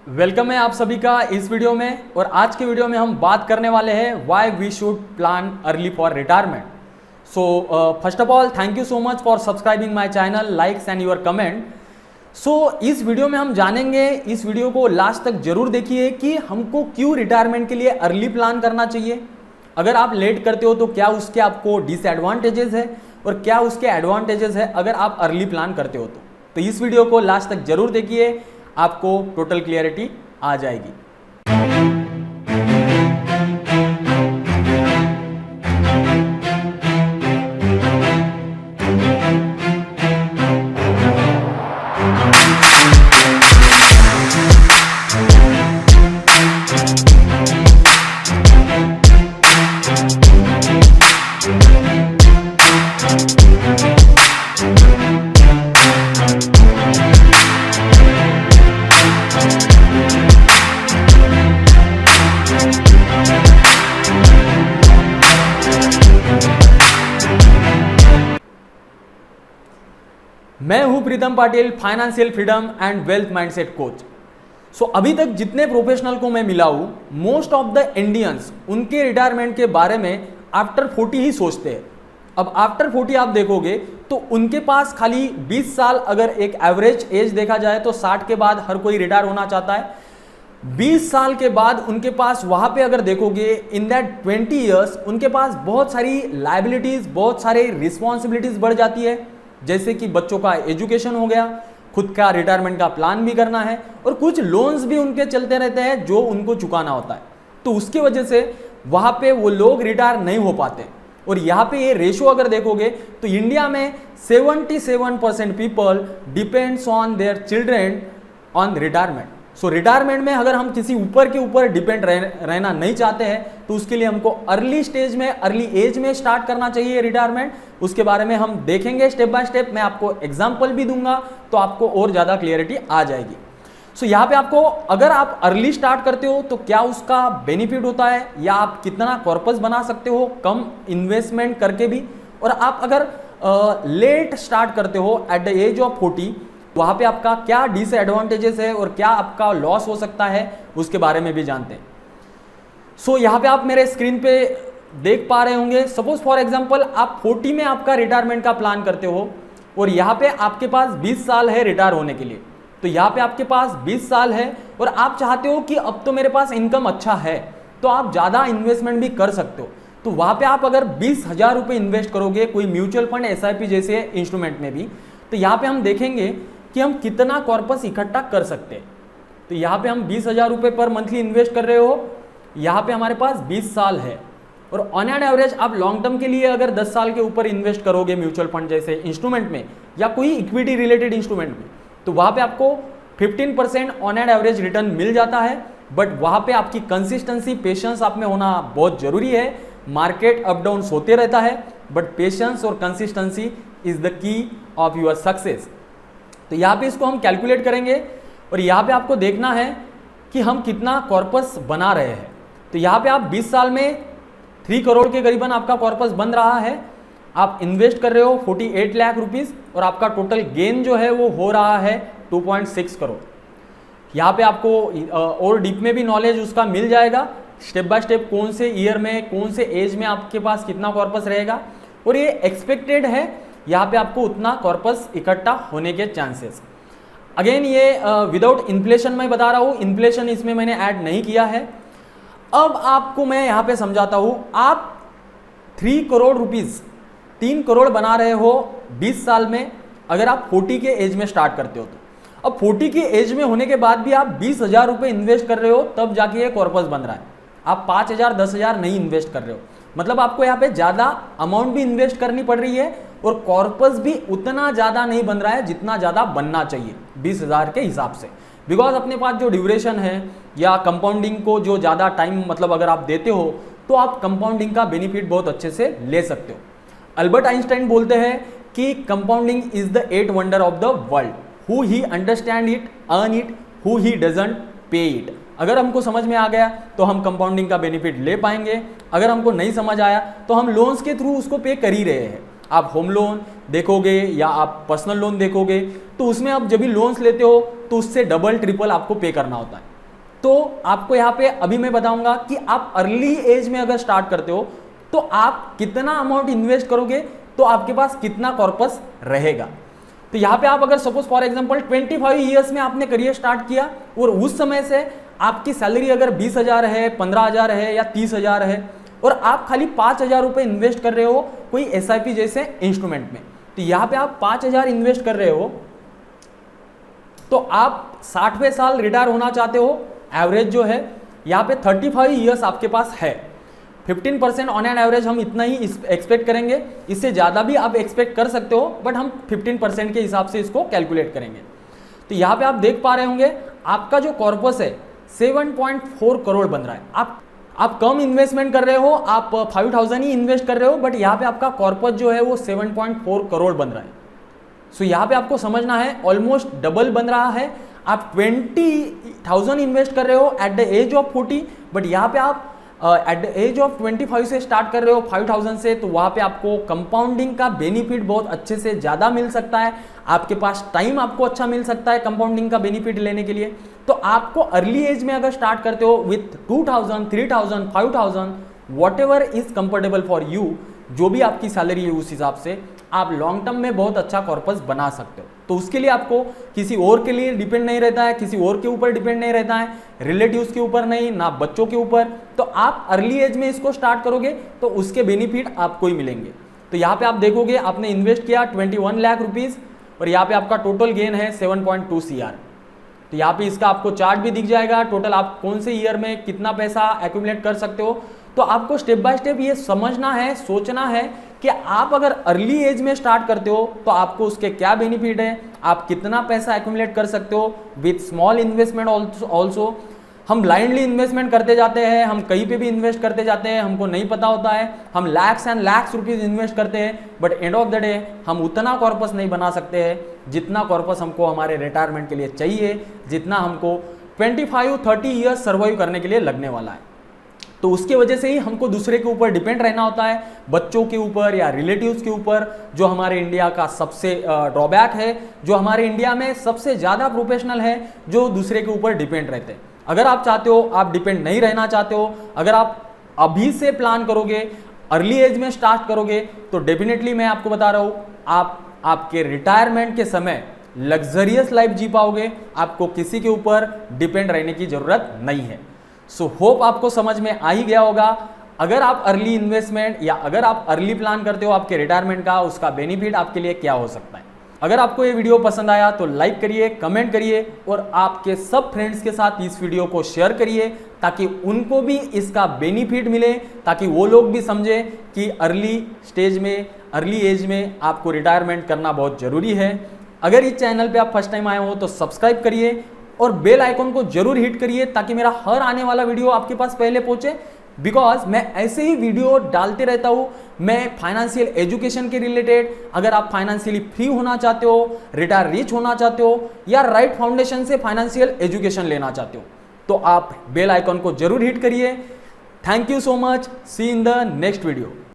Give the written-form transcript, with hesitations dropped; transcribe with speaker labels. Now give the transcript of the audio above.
Speaker 1: Welcome है आप सभी का इस वीडियो में। और आज के वीडियो में हम बात करने वाले हैं why we should plan early for retirement. So first of all thank you so much for subscribing my channel, likes and your comment. So इस वीडियो में हम जानेंगे, इस वीडियो को लास्ट तक जरूर देखिए कि हमको क्यों रिटायरमेंट के लिए अर्ली प्लान करना चाहिए। अगर आप लेट करते हो तो क्या उसके आपको डिसएडवांटेजेस है और क्या उसके एडवांटेजेस है अगर आप अर्ली प्लान करते हो तो इस वीडियो को लास्ट तक जरूर देखिए, आपको टोटल क्लियरिटी आ जाएगी। मैं हूं Pritam Patil, financial freedom and wealth mindset coach. So अभी तक जितने प्रोफेशनल को मैं मिला हूं, मोस्ट ऑफ द इंडियंस उनके रिटायरमेंट के बारे में आफ्टर 40 ही सोचते हैं। अब आफ्टर 40 आप देखोगे तो उनके पास खाली 20 साल, अगर एक एवरेज एज देखा जाए तो 60 के बाद हर कोई रिटायर होना चाहता है। 20 साल के बाद उनके पास वहां पे अगर देखोगे इन दैट 20 ईयर्स उनके पास बहुत सारी लायबिलिटीज, बहुत सारे रिस्पॉन्सिबिलिटीज बढ़ जाती है, जैसे कि बच्चों का एजुकेशन हो गया, खुद का रिटायरमेंट का प्लान भी करना है और कुछ लोन्स भी उनके चलते रहते हैं जो उनको चुकाना होता है। तो उसकी वजह से वहां पे वो लोग रिटायर नहीं हो पाते। और यहाँ पे ये रेशो अगर देखोगे तो इंडिया में 77% people depends on their children on retirement. So retirement में अगर हम किसी ऊपर के ऊपर डिपेंड रहना नहीं चाहते हैं तो उसके लिए हमको अर्ली स्टेज में, अर्ली एज में स्टार्ट करना चाहिए रिटायरमेंट। उसके बारे में हम देखेंगे स्टेप बाय स्टेप। मैं आपको एग्जांपल भी दूंगा तो आपको और ज़्यादा क्लियरिटी आ जाएगी। सो यहाँ पे आपको, अगर आप अर्ली स्टार्ट करते हो तो क्या उसका बेनिफिट होता है या आप कितना कॉर्पस बना सकते हो कम इन्वेस्टमेंट करके भी। और आप अगर लेट स्टार्ट करते हो एट द एज ऑफ 40, वहां पे आपका क्या डिसएडवांटेजेस है और क्या आपका लॉस हो सकता है उसके बारे में भी जानते हैं। सो यहाँ पे आप मेरे स्क्रीन पे देख पा रहे होंगे, सपोज फॉर एग्जांपल आप 40 में आपका रिटायरमेंट का प्लान करते हो और यहाँ पे आपके पास 20 साल है रिटायर होने के लिए। तो यहाँ पे आपके पास 20 साल है और आप चाहते हो कि अब तो मेरे पास इनकम अच्छा है तो आप ज़्यादा इन्वेस्टमेंट भी कर सकते हो। तो वहाँ पे आप अगर 20,000 रुपये इन्वेस्ट करोगे कोई म्यूचुअल फंड, SIP जैसे इंस्ट्रूमेंट में भी, तो यहाँ पे हम देखेंगे कि हम कितना कॉर्पस इकट्ठा कर सकते हैं। तो यहाँ पे हम 20,000 रुपये पर मंथली इन्वेस्ट कर रहे हो, यहाँ पे हमारे पास 20 साल है। और ऑन एन एवरेज आप लॉन्ग टर्म के लिए अगर 10 साल के ऊपर इन्वेस्ट करोगे म्यूचुअल फंड जैसे इंस्ट्रूमेंट में या कोई इक्विटी रिलेटेड इंस्ट्रूमेंट में, तो वहाँ पे आपको 15% ऑन एन एवरेज रिटर्न मिल जाता है। बट वहाँ पे आपकी कंसिस्टेंसी, पेशेंस आप में होना बहुत जरूरी है। मार्केट अप डाउन होते रहता है बट पेशेंस और consistency is the key of your success. तो यहाँ पे इसको हम कैलकुलेट करेंगे और यहाँ पे आपको देखना है कि हम कितना कॉर्पस बना रहे हैं। तो यहाँ पे आप 20 साल में 3 करोड़ के करीबन आपका कॉर्पस बन रहा है। आप इन्वेस्ट कर रहे हो 48 लाख रुपीस और आपका टोटल गेन जो है वो हो रहा है 2.6 करोड़। यहाँ पे आपको और डीप में भी नॉलेज उसका मिल जाएगा, स्टेप बाय स्टेप कौन से ईयर में, कौन से एज में आपके पास कितना कॉर्पस रहेगा। और ये एक्सपेक्टेड है, यहाँ पे आपको उतना कॉर्पस इकट्ठा होने के चांसेस। अगेन ये विदाउट इन्फ्लेशन मैं बता रहा हूँ, इन्फ्लेशन इसमें मैंने ऐड नहीं किया है। अब आपको मैं यहाँ पे समझाता हूँ, आप 3 करोड़ रुपीस, 3 करोड़ बना रहे हो 20 साल में अगर आप 40 के एज में स्टार्ट करते हो। तो अब 40 की एज में होने के बाद भी आप 20,000 रुपये इन्वेस्ट कर रहे हो तब जाके ये कॉर्पस बन रहा है। आप 5,000, 10,000 नहीं इन्वेस्ट कर रहे हो, मतलब आपको यहाँ पे ज़्यादा अमाउंट भी इन्वेस्ट करनी पड़ रही है और कॉर्पस भी उतना ज़्यादा नहीं बन रहा है जितना ज़्यादा बनना चाहिए 20,000 के हिसाब से। बिकॉज अपने पास जो ड्यूरेशन है या कंपाउंडिंग को जो ज़्यादा टाइम मतलब अगर आप देते हो तो आप कंपाउंडिंग का बेनिफिट बहुत अच्छे से ले सकते हो। अल्बर्ट आइंस्टाइन बोलते हैं कि compounding is the 8 wonder of the world, who he understand it, earn it, who he doesn't पे इट। अगर हमको समझ में आ गया तो हम कंपाउंडिंग का बेनिफिट ले पाएंगे, अगर हमको नहीं समझ आया तो हम लोन्स के थ्रू उसको पे कर ही रहे हैं। आप होम लोन देखोगे या आप पर्सनल लोन देखोगे तो उसमें आप जब भी लोन्स लेते हो तो उससे डबल ट्रिपल आपको पे करना होता है। तो आपको यहाँ पे अभी मैं बताऊंगा कि आप अर्ली एज में अगर स्टार्ट करते हो तो आप कितना अमाउंट इन्वेस्ट करोगे तो आपके पास कितना कॉर्पस रहेगा। तो यहाँ पे आप अगर सपोज फॉर एग्जांपल 25 ईयर्स में आपने करियर स्टार्ट किया और उस समय से आपकी सैलरी अगर 20,000 है, 15,000 है या 30,000 है और आप खाली 5,000 रुपये इन्वेस्ट कर रहे हो कोई SIP जैसे इंस्ट्रूमेंट में, तो यहाँ पे आप 5,000 इन्वेस्ट कर रहे हो तो आप 60वें साल रिटायर होना चाहते हो। एवरेज जो है यहाँ पे 35 ईयर्स आपके पास है। 15% ऑन एन एवरेज हम इतना ही एक्सपेक्ट करेंगे, इससे ज़्यादा भी आप एक्सपेक्ट कर सकते हो, बट हम 15% के हिसाब से इसको कैलकुलेट करेंगे। तो यहाँ पे आप देख पा रहे होंगे आपका जो कॉर्पस है 7.4 करोड़ बन रहा है। आप कम इन्वेस्टमेंट कर रहे हो, आप 5,000 ही इन्वेस्ट कर रहे हो, बट यहाँ पे आपका कॉर्पस जो है वो 7.4 करोड़ बन रहा है। सो यहाँ पे आपको समझना है ऑलमोस्ट डबल बन रहा है। आप 20,000 इन्वेस्ट कर रहे हो at the age of 40, but यहाँ पे आप एट द एज ऑफ 25 से स्टार्ट कर रहे हो 5,000 से, तो वहाँ पे आपको कंपाउंडिंग का बेनिफिट बहुत अच्छे से ज़्यादा मिल सकता है। आपके पास टाइम आपको अच्छा मिल सकता है कंपाउंडिंग का बेनिफिट लेने के लिए। तो आपको अर्ली एज में अगर स्टार्ट करते हो with 2,000, 3,000, 5,000 what ever is comfortable for you, जो भी आपकी सैलरी है उस हिसाब से आप लॉन्ग टर्म में बहुत अच्छा कॉर्पस बना सकते हो। तो उसके लिए आपको किसी और के लिए डिपेंड नहीं रहता है, किसी और के ऊपर डिपेंड नहीं रहता है, रिलेटिव्स के ऊपर नहीं, ना बच्चों के ऊपर। तो आप अर्ली एज में इसको स्टार्ट करोगे तो उसके बेनिफिट आपको ही मिलेंगे। तो यहाँ पे आप देखोगे आपने इन्वेस्ट किया 21 लाख रुपीज़ और यहाँ पे आपका टोटल गेन है 7.2 CR। तो यहाँ पे इसका आपको चार्ट भी दिख जाएगा, टोटल आप कौन से ईयर में कितना पैसा एक्यूमुलेट कर सकते हो। तो आपको स्टेप बाय स्टेप ये समझना है, सोचना है कि आप अगर अर्ली एज में स्टार्ट करते हो तो आपको उसके क्या बेनिफिट है, आप कितना पैसा एक्यूमुलेट कर सकते हो विथ स्मॉल इन्वेस्टमेंट ऑल्सो। हम ब्लाइंडली इन्वेस्टमेंट करते जाते हैं, हम कहीं पे भी इन्वेस्ट करते जाते हैं, हमको नहीं पता होता है, हम lakhs and lakhs rupees invest करते हैं, but end of the day हम उतना कॉर्पस नहीं बना सकते हैं जितना कॉर्पस हमको हमारे रिटायरमेंट के लिए चाहिए, जितना हमको 25-30 ईयर्स सर्वाइव करने के लिए लगने वाला है। तो उसके वजह से ही हमको दूसरे के ऊपर डिपेंड रहना होता है, बच्चों के ऊपर या रिलेटिव्स के ऊपर, जो हमारे इंडिया का सबसे ड्रॉबैक है, जो हमारे इंडिया में सबसे ज़्यादा प्रोफेशनल है जो दूसरे के ऊपर डिपेंड रहते हैं। अगर आप चाहते हो, आप डिपेंड नहीं रहना चाहते हो, अगर आप अभी से प्लान करोगे, अर्ली एज में स्टार्ट करोगे, तो डेफिनेटली मैं आपको बता रहा हूँ आप आपके रिटायरमेंट के समय लग्जरियस लाइफ जी पाओगे, आपको किसी के ऊपर डिपेंड रहने की ज़रूरत नहीं है। सो होप आपको समझ में आ ही गया होगा। अगर आप अर्ली इन्वेस्टमेंट या अगर आप अर्ली प्लान करते हो आपके रिटायरमेंट का, उसका बेनिफिट आपके लिए क्या हो सकता है। अगर आपको ये वीडियो पसंद आया तो लाइक करिए, कमेंट करिए और आपके सब फ्रेंड्स के साथ इस वीडियो को शेयर करिए ताकि उनको भी इसका बेनिफिट मिले, ताकि वो लोग भी समझे कि अर्ली स्टेज में, अर्ली एज में आपको रिटायरमेंट करना बहुत ज़रूरी है। अगर इस चैनल पे आप फर्स्ट टाइम आए हो तो सब्सक्राइब करिए और बेल आइकॉन को जरूर हिट करिए ताकि मेरा हर आने वाला वीडियो आपके पास पहले पहुंचे, बिकॉज मैं ऐसे ही वीडियो डालते रहता हूँ। मैं फाइनेंशियल एजुकेशन के रिलेटेड, अगर आप फाइनेंशियली फ्री होना चाहते हो, रिटायर रिच होना चाहते हो या राइट फाउंडेशन से फाइनेंशियल एजुकेशन लेना चाहते हो, तो आप बेल आइकॉन को जरूर हिट करिए। Thank you so much, see in the next video.